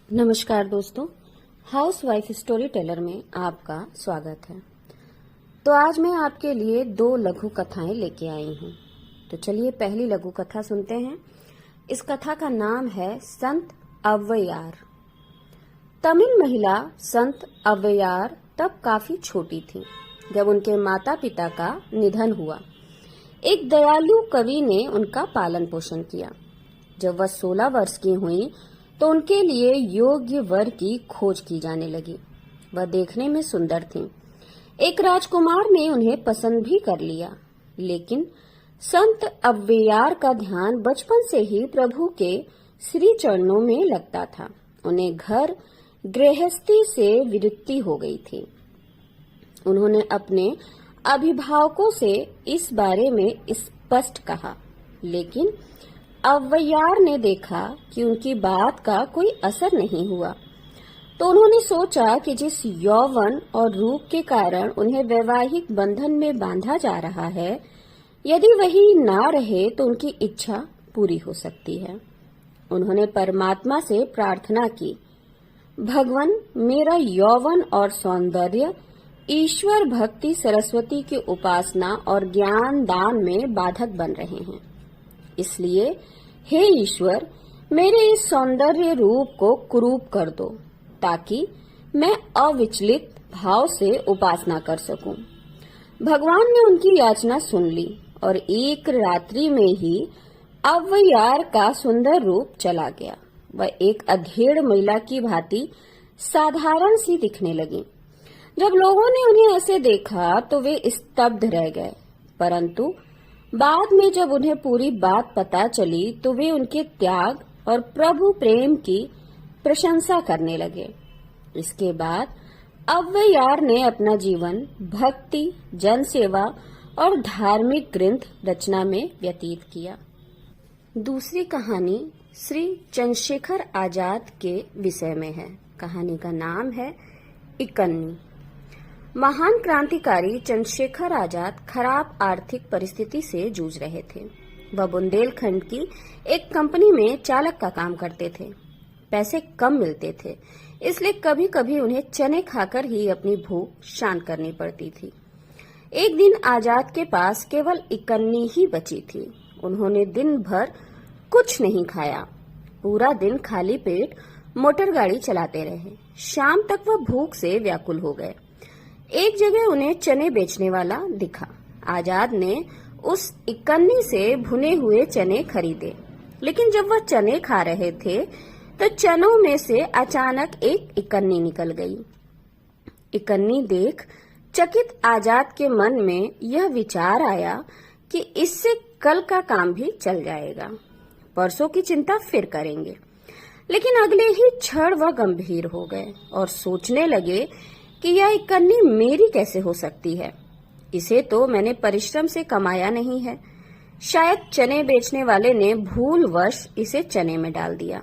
नमस्कार दोस्तों, house wife story teller में आपका स्वागत है। तो आज मैं आपके लिए 2 लघु कथाएं लेके आई हूँ। तो चलिए पहली लघु कथा सुनते हैं। इस कथा का नाम है संत अव्वैयार। तमिल महिला संत अव्वैयार तब काफी छोटी थी जब उनके माता पिता का निधन हुआ। एक दयालु कवि ने उनका पालन पोषण किया। जब वह 16 वर्ष की हुई तो उनके लिए योग्य वर की खोज की जाने लगी। वह देखने में सुंदर थीं। एक राजकुमार ने उन्हें पसंद भी कर लिया, लेकिन संत अव्वैयार का ध्यान बचपन से ही प्रभु के श्री चरणों में लगता था। उन्हें घर गृहस्थी से विरक्ति हो गई थी। उन्होंने अपने अभिभावकों से इस बारे में स्पष्ट कहा, लेकिन अव्वैयार ने देखा कि उनकी बात का कोई असर नहीं हुआ। तो उन्होंने सोचा कि जिस यौवन और रूप के कारण उन्हें वैवाहिक बंधन में बांधा जा रहा है, यदि वही ना रहे तो उनकी इच्छा पूरी हो सकती है। उन्होंने परमात्मा से प्रार्थना की, भगवान, मेरा यौवन और सौंदर्य ईश्वर भक्ति, सरस्वती की उपासना और ज्ञान दान में बाधक बन रहे हैं। इसलिए हे ईश्वर, मेरे इस सौंदर्य रूप को कुरूप कर दो ताकि मैं अविचलित भाव से उपासना कर सकूं। भगवान ने उनकी याचना सुन ली और एक रात्रि में ही अव्वैयार का सुंदर रूप चला गया। वह एक अधेड़ महिला की भांति साधारण सी दिखने लगी। जब लोगों ने उन्हें ऐसे देखा तो वे स्तब्ध रह गए, परंतु बाद में जब उन्हें पूरी बात पता चली तो वे उनके त्याग और प्रभु प्रेम की प्रशंसा करने लगे। इसके बाद अव्वैयार ने अपना जीवन भक्ति, जनसेवा और धार्मिक ग्रंथ रचना में व्यतीत किया। दूसरी कहानी श्री चंद्रशेखर आजाद के विषय में है। कहानी का नाम है इकन्नी। महान क्रांतिकारी चंद्रशेखर आजाद खराब आर्थिक परिस्थिति से जूझ रहे थे। वह बुंदेलखंड की एक कंपनी में चालक का काम करते थे। पैसे कम मिलते थे, इसलिए कभी कभी उन्हें चने खाकर ही अपनी भूख शांत करनी पड़ती थी। एक दिन आजाद के पास केवल इकन्नी ही बची थी। उन्होंने दिन भर कुछ नहीं खाया। पूरा दिन खाली पेट मोटर गाड़ी चलाते रहे। शाम तक वह भूख से व्याकुल हो गए। एक जगह उन्हें चने बेचने वाला दिखा। आजाद ने उस इकन्नी से भुने हुए चने खरीदे, लेकिन जब वह चने खा रहे थे तो चनों में से अचानक एक इकन्नी निकल गई। इकन्नी देख चकित आजाद के मन में यह विचार आया कि इससे कल का काम भी चल जाएगा, परसों की चिंता फिर करेंगे। लेकिन अगले ही क्षण वह गंभीर हो गए और सोचने लगे कि यह इकन्नी मेरी कैसे हो सकती है। इसे तो मैंने परिश्रम से कमाया नहीं है। शायद चने बेचने वाले ने भूलवश इसे चने में डाल दिया।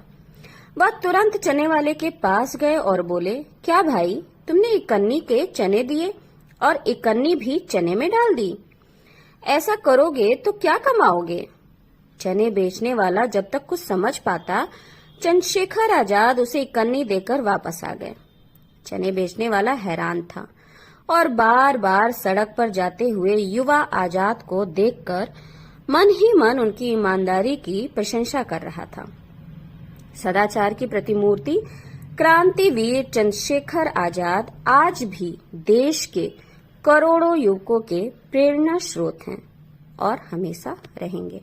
वह तुरंत चने वाले के पास गए और बोले, क्या भाई, तुमने इकन्नी के चने दिए और इकन्नी भी चने में डाल दी? ऐसा करोगे तो क्या कमाओगे? चने बेचने वाला जब तक कुछ समझ पाता, चंद्रशेखर आजाद उसे इकन्नी देकर वापस आ गए। चने बेचने वाला हैरान था और बार बार सड़क पर जाते हुए युवा आजाद को देखकर मन ही मन उनकी ईमानदारी की प्रशंसा कर रहा था। सदाचार की प्रतिमूर्ति क्रांतिवीर चंद्रशेखर आजाद आज भी देश के करोड़ों युवकों के प्रेरणा स्रोत हैं और हमेशा रहेंगे।